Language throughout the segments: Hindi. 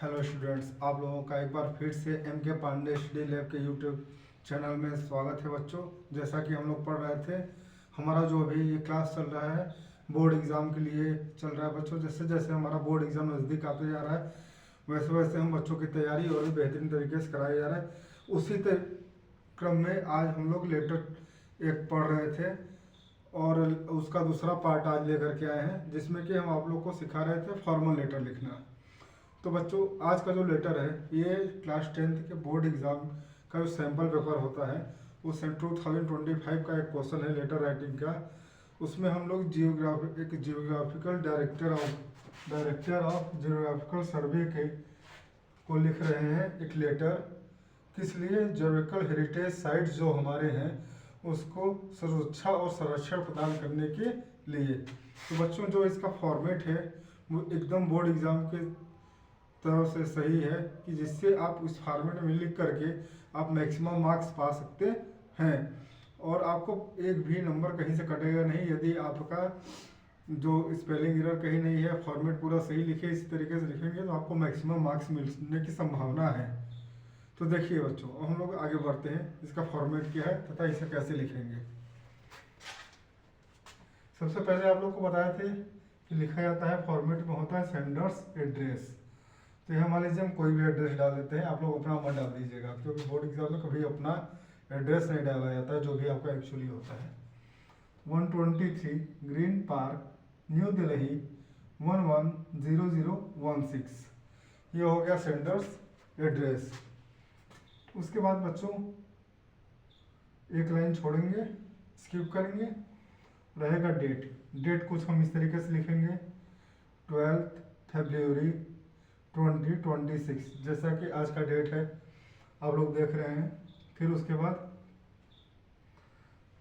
हेलो स्टूडेंट्स, आप लोगों का एक बार फिर से एम के पांडे स्टडी लैब के यूट्यूब चैनल में स्वागत है बच्चों। जैसा कि हम लोग पढ़ रहे थे, हमारा जो अभी ये क्लास चल रहा है बोर्ड एग्ज़ाम के लिए चल रहा है बच्चों। जैसे जैसे हमारा बोर्ड एग्ज़ाम नज़दीक आते जा रहा है, वैसे वैसे हम बच्चों की तैयारी और भी बेहतरीन तरीके से कराया जा रहा है। उसी क्रम में आज हम लोग लेटर एक पढ़ रहे थे और उसका दूसरा पार्ट आज लेकर के आए हैं, जिसमें कि हम आप लोग को सिखा रहे थे फॉर्मल लेटर लिखना। तो बच्चों, आज का जो लेटर है ये क्लास 10th के बोर्ड एग्ज़ाम का जो सैम्पल पेपर होता है वो 2025 का एक क्वेश्चन है लेटर राइटिंग का। उसमें हम लोग जियोग्राफिकल डायरेक्टर ऑफ जियोग्राफिकल सर्वे के को लिख रहे हैं एक लेटर। किस लिए? जियोग्राफिकल हेरिटेज साइट्स जो हमारे हैं उसको सुरक्षा और संरक्षण प्रदान करने के लिए। तो बच्चों, जो इसका फॉर्मेट है वो एकदम बोर्ड एग्ज़ाम के तरफ से सही है कि जिससे आप उस फॉर्मेट में लिख करके आप मैक्सिमम मार्क्स पा सकते हैं और आपको एक भी नंबर कहीं से कटेगा नहीं यदि आपका जो स्पेलिंग एरर कहीं नहीं है। फॉर्मेट पूरा सही लिखे, इसी तरीके से लिखेंगे तो आपको मैक्सिमम मार्क्स मिलने की संभावना है। तो देखिए बच्चों, अब हम लोग आगे बढ़ते हैं। इसका फॉर्मेट क्या है तथा इसे कैसे लिखेंगे। सबसे पहले आप लोग को बताए थे कि लिखा जाता है फॉर्मेट में होता है सेंडर्स एड्रेस। तो यहाँ मान लीजिए हम कोई भी एड्रेस डाल देते हैं, आप लोग अपना मत डाल दीजिएगा, क्योंकि बोर्ड एग्जाम में कभी अपना एड्रेस नहीं डाला जाता है, जो भी आपका एक्चुअली होता है। 123 ग्रीन पार्क, न्यू दिल्ली 110016, ये हो गया सेंडर्स एड्रेस। उसके बाद बच्चों एक लाइन छोड़ेंगे, स्किप करेंगे, रहेगा डेट कुछ हम इस तरीके से लिखेंगे 12 फरवरी 2026, जैसा कि आज का डेट है आप लोग देख रहे हैं। फिर उसके बाद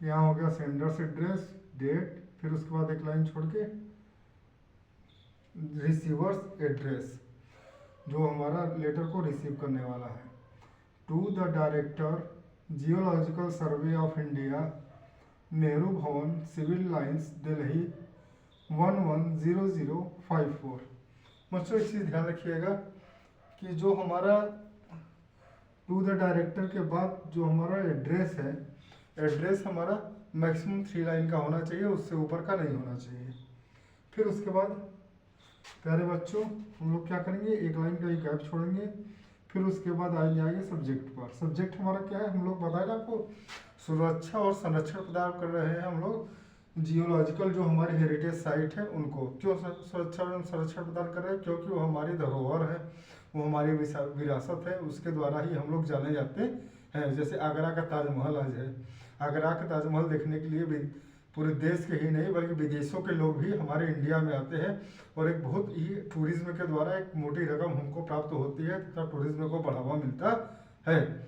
यहाँ हो गया सेंडर्स एड्रेस, डेट, फिर उसके बाद एक लाइन छोड़ के रिसीवर्स एड्रेस, जो हमारा लेटर को रिसीव करने वाला है। To the director geological survey of India, Nehru Bhavan, civil lines, Delhi 110054। बच्चों एक चीज़ ध्यान रखिएगा कि जो हमारा टू द डायरेक्टर के बाद जो हमारा एड्रेस है, एड्रेस हमारा मैक्सिमम 3 लाइन का होना चाहिए, उससे ऊपर का नहीं होना चाहिए। फिर उसके बाद प्यारे बच्चों हम लोग क्या करेंगे, एक लाइन का ही गैप छोड़ेंगे। फिर उसके बाद आ जाएंगे सब्जेक्ट पर। सब्जेक्ट हमारा क्या है, हम लोग बताए ना आपको, सुरक्षा और संरक्षण प्रदान कर रहे हैं हम लोग जियोलॉजिकल जो हमारी हेरिटेज साइट है उनको। क्यों सुरक्षा एवं संरक्षण प्रदान कर रहे हैं? क्योंकि वो हमारी धरोहर है, वो हमारी विरासत है, उसके द्वारा ही हम लोग जाने जाते हैं। जैसे आगरा का ताजमहल आज है, आगरा का ताजमहल देखने के लिए भी पूरे देश के ही नहीं बल्कि विदेशों के लोग भी हमारे इंडिया में आते हैं और एक बहुत ही टूरिज्म के द्वारा एक मोटी रकम हमको प्राप्त होती है तथा टूरिज्म को बढ़ावा मिलता है।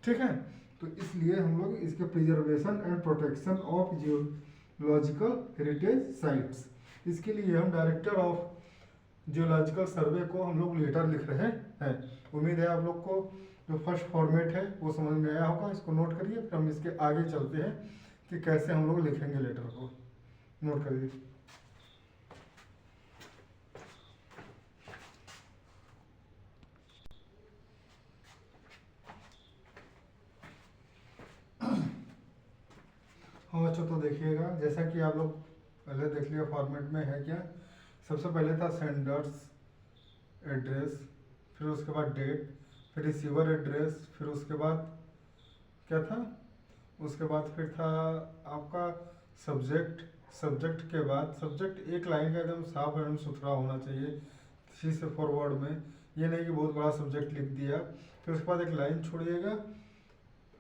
ठीक है, तो इसलिए हम लोग इसके preservation and protection of geological heritage sites, इसके लिए हम डायरेक्टर ऑफ जियोलॉजिकल सर्वे को हम लोग लेटर लिख रहे हैं। उम्मीद है आप लोग को जो फर्स्ट फॉर्मेट है वो समझ में आया होगा। इसको नोट करिए, फिर हम इसके आगे चलते हैं कि कैसे हम लोग लिखेंगे लेटर को। नोट करिए। हाँ बच्चों, तो देखिएगा जैसा कि आप लोग पहले देख लिया फॉर्मेट में है क्या। सबसे पहले था सेंडर्स एड्रेस, फिर उसके बाद डेट, फिर रिसीवर एड्रेस, फिर उसके बाद क्या था, उसके बाद फिर था आपका सब्जेक्ट के बाद सब्जेक्ट एक लाइन का एकदम साफ एवं सुथरा होना चाहिए 3 से 4 वर्ड में, ये नहीं कि बहुत बड़ा सब्जेक्ट लिख दिया। फिर उसके बाद एक लाइन छोड़िएगा,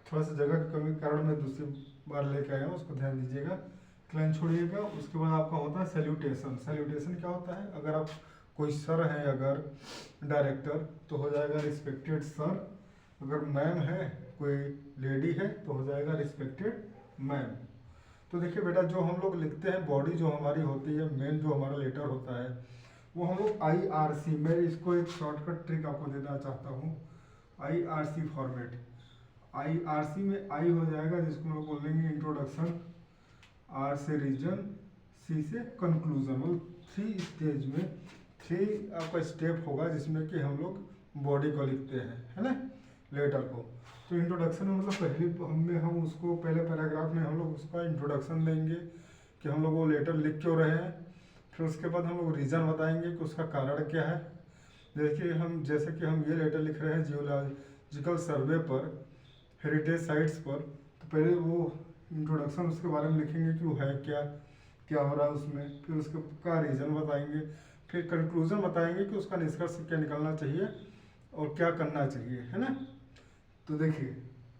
थोड़ा सा जगह की कमी के कारण मैं दूसरी बार लेके आया हूँ, उसको ध्यान दीजिएगा। एक लाइन छोड़िएगा, उसके बाद आपका होता है सैल्यूटेशन। सैल्यूटेशन क्या होता है, अगर आप कोई सर हैं अगर डायरेक्टर तो हो जाएगा रिस्पेक्टेड सर, अगर मैम है कोई लेडी है तो हो जाएगा रिस्पेक्टेड मैम। तो देखिए बेटा, जो हम लोग लिखते हैं बॉडी जो हमारी होती है, मेन जो हमारा लेटर होता है वो हम लोग IRC, मैं इसको एक शॉर्टकट ट्रिक आपको देना चाहता हूँ। IRC फॉर्मेट, IRC में आई हो जाएगा जिसको हम लोग बोलेंगे इंट्रोडक्शन, R से रीजन, C से कंक्लूजन। मतलब 3 स्टेज में 3 आपका स्टेप होगा जिसमें कि हम लोग बॉडी को लिखते हैं, है ना, लेटर को। तो इंट्रोडक्शन में मतलब पहले हम उसको पहले पैराग्राफ में हम लोग उसका इंट्रोडक्शन देंगे कि हम लोग वो लेटर लिख क्यों रहे हैं। फिर उसके बाद हम लोग रीज़न बताएंगे कि उसका कारण क्या है। देखिए जैसे कि हम ये लेटर लिख रहे हैं जियोलॉजिकल सर्वे पर, हेरिटेज साइट्स पर, तो पहले वो इंट्रोडक्शन उसके बारे में लिखेंगे कि वो है क्या, क्या हो रहा है उसमें। फिर उसके का रीज़न बताएंगे, फिर कंक्लूजन बताएंगे कि उसका निष्कर्ष क्या निकलना चाहिए और क्या करना चाहिए, है ना। तो देखिए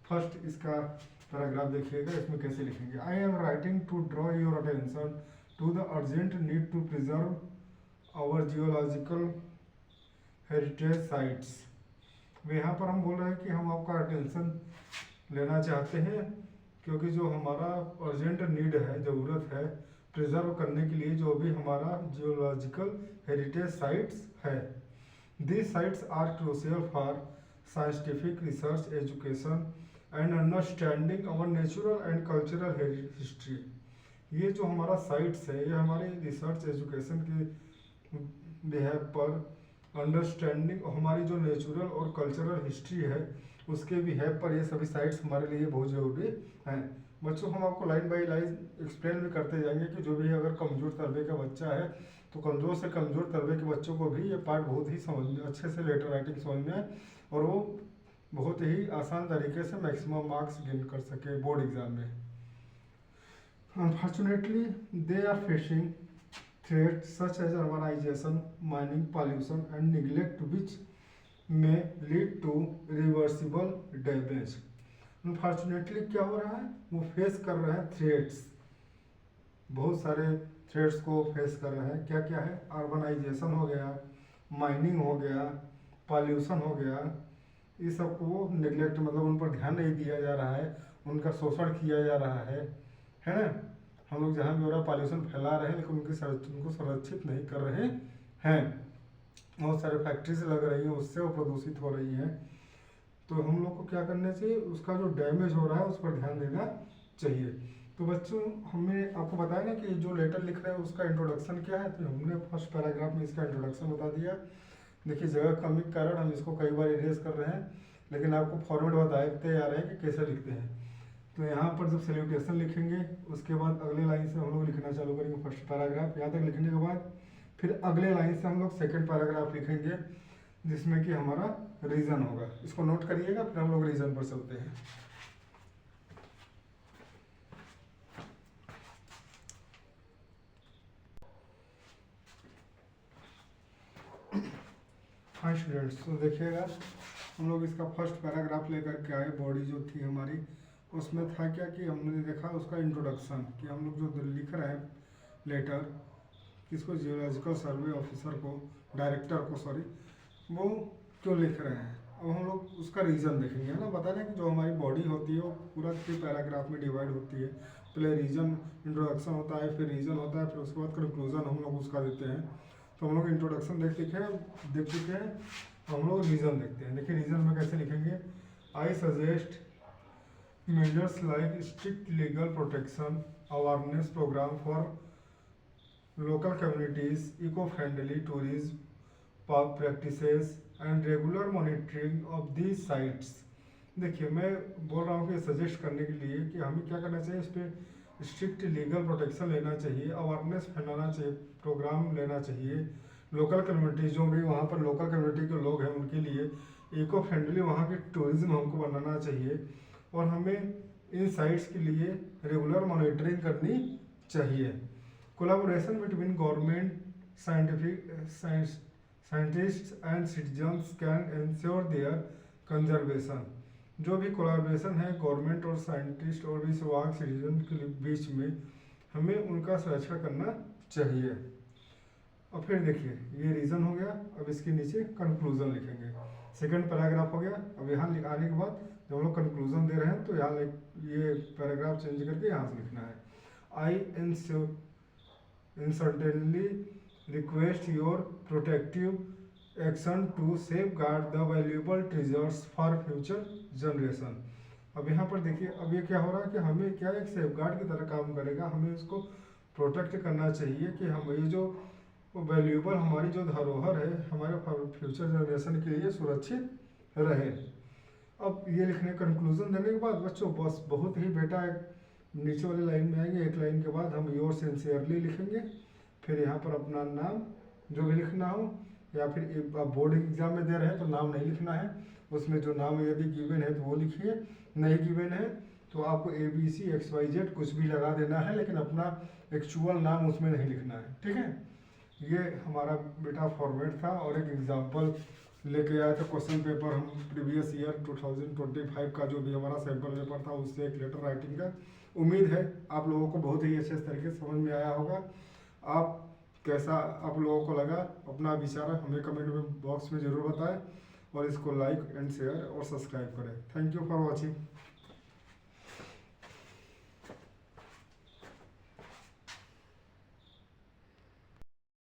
फर्स्ट इसका पैराग्राफ देखिएगा, इसमें कैसे लिखेंगे। I am writing to draw your attention to the urgent need to preserve our geological heritage sites. यहाँ पर हम बोल रहे हैं कि हम आपका अटेंशन लेना चाहते हैं क्योंकि जो हमारा अर्जेंट नीड है, ज़रूरत है प्रिजर्व करने के लिए जो भी हमारा जियोलॉजिकल हेरिटेज साइट्स है। These sites are crucial for scientific research, education and understanding our natural and cultural history। ये जो हमारा साइट्स है ये हमारे रिसर्च एजुकेशन के बिहेव पर, अंडरस्टैंडिंग हमारी जो नेचुरल और कल्चरल हिस्ट्री है उसके बिहेव पर ये सभी साइट्स हमारे लिए बहुत ज़रूरी हैं। बच्चों हम आपको लाइन बाय लाइन एक्सप्लेन भी करते जाएंगे कि जो भी अगर कमज़ोर तबके का बच्चा है तो कमज़ोर से कमज़ोर तबके के बच्चों को भी ये पार्ट बहुत ही समझ में अच्छे से लेटर राइटिंग समझ में आए और वो बहुत ही आसान तरीके से मैक्सिमम मार्क्स गेन कर सके बोर्ड एग्जाम में। Unfortunately they are facing threats such as urbanization, mining, pollution and neglect which may lead to reversible damage। Unfortunately क्या हो रहा है, वो फेस कर रहे हैं थ्रेट्स, बहुत सारे थ्रेट्स को फेस कर रहे हैं। क्या क्या है, अर्बनाइजेशन हो गया, माइनिंग हो गया, पॉल्यूशन हो गया, ये सब को निगलेक्ट मतलब उन पर ध्यान नहीं दिया जा रहा है, उनका शोषण किया जा रहा है ना। हम लोग जहाँ भी हो रहा पॉल्यूशन फैला रहे हैं लेकिन उनको संरक्षित नहीं कर रहे हैं। बहुत सारे फैक्ट्रीज लग रही हैं उससे वो प्रदूषित हो रही हैं। तो हम लोग को क्या करना चाहिए, उसका जो डैमेज हो रहा है उस पर ध्यान देना चाहिए। तो बच्चों हमें आपको बताया ना कि जो लेटर लिख रहे हैं उसका इंट्रोडक्शन क्या है, तो हमने फर्स्ट पैराग्राफ में इसका इंट्रोडक्शन बता दिया। देखिए जगह कमी के कारण हम इसको कई बार इरेज कर रहे हैं लेकिन आपको फॉर्मेट बताते आ रहे हैं कि कैसे लिखते हैं। तो यहाँ पर जब सैल्यूटेशन लिखेंगे उसके बाद अगले लाइन से हम लोग लिखना चालू करेंगे फर्स्ट पैराग्राफ। यहाँ तक लिखने के बाद फिर अगले लाइन से हम लोग सेकंड पैराग्राफ लिखेंगे जिसमें कि हमारा रीज़न होगा। इसको नोट करिएगा, फिर हम लोग रीज़न पर चलते हैं। हाँ स्टूडेंट्स, तो देखिएगा हम लोग इसका फर्स्ट पैराग्राफ लेकर के आए। बॉडी जो थी हमारी उसमें था क्या कि हमने देखा उसका इंट्रोडक्शन कि हम लोग जो लिख रहे हैं लेटर किसको, जियोलॉजिकल सर्वे ऑफिसर को, डायरेक्टर को सॉरी, वो क्यों लिख रहे हैं। अब हम लोग उसका रीज़न देखेंगे ना, बता रहे हैं कि जो हमारी बॉडी होती है वो पूरा 3 पैराग्राफ में डिवाइड होती है। पहले रीज़न इंट्रोडक्शन होता है, फिर रीज़न होता है, फिर उसके बाद कंक्लूजन हम लोग उसका देते हैं। तो हम लोग इंट्रोडक्शन देख चुके हैं, हम लोग रीज़न देखते हैं। देखिए रीज़न में कैसे लिखेंगे, I suggest measures like strict legal protection, awareness program for local communities, eco-friendly tourism practices and regular monitoring of these sites। देखिए मैं बोल रहा हूँ कि सजेस्ट करने के लिए कि हमें क्या करना चाहिए, इस पर स्ट्रिक्ट लीगल प्रोटेक्शन लेना चाहिए, अवेयरनेस फैलाना चाहिए, प्रोग्राम लेना चाहिए। लोकल कम्युनिटी जो भी वहाँ पर लोकल कम्युनिटी के लोग हैं उनके लिए इको फ्रेंडली वहाँ की टूरिज्म हमको बनाना चाहिए और हमें इन साइट्स के लिए रेगुलर मॉनिटरिंग करनी चाहिए। Collaboration between government, scientists and citizens can ensure there conservation. जो भी कोलैबोरेशन है गवर्नमेंट और साइंटिस्ट और भी स्वाग सिटीजन के बीच में हमें उनका संरक्षण करना चाहिए। और फिर देखिए ये रीज़न हो गया, अब इसके नीचे कंक्लूजन लिखेंगे। सेकंड पैराग्राफ हो गया। अब यहाँ आने के बाद जब हम लोग कंक्लूजन दे रहे हैं तो यहाँ ये पैराग्राफ चेंज करके यहाँ से लिखना है, I earnestly request your protective action to safeguard the valuable treasures for future generation. अब यहाँ पर देखिए अब ये क्या हो रहा है कि हमें क्या एक सेफ गार्ड की तरह काम करेगा, हमें इसको प्रोटेक्ट करना चाहिए कि हम ये जो वो वैल्यूएबल हमारी जो धरोहर है हमारे फ्यूचर जनरेशन के लिए सुरक्षित रहे। अब ये लिखने कंक्लूजन देने के बाद बच्चों बस बहुत ही बेटा नीचे वाली लाइन में आएंगे, एक लाइन के बाद हम योर सिंसियरली लिखेंगे, फिर यहाँ पर अपना नाम जो भी लिखना हो, या फिर आप बोर्ड एग्जाम में दे रहे हैं तो नाम नहीं लिखना है, उसमें जो नाम यदि गिवन है तो वो लिखिए, नहीं गिवन है तो आपको ABC XYZ कुछ भी लगा देना है, लेकिन अपना एक्चुअल नाम उसमें नहीं लिखना है। ठीक है, ये हमारा बेटा फॉर्मेट था और एक एग्जाम्पल लेके आया था क्वेश्चन पेपर हम प्रीवियस ईयर 2025 का जो भी हमारा सैम्पल पेपर था उससे एक लेटर राइटिंग का। उम्मीद है आप लोगों को बहुत ही अच्छे तरीके से समझ में आया होगा। आप कैसा आप लोगों को लगा अपना विचार हमें कमेंट में बॉक्स में ज़रूर बताएं और इसको लाइक एंड शेयर और सब्सक्राइब करें। Thank you for watching.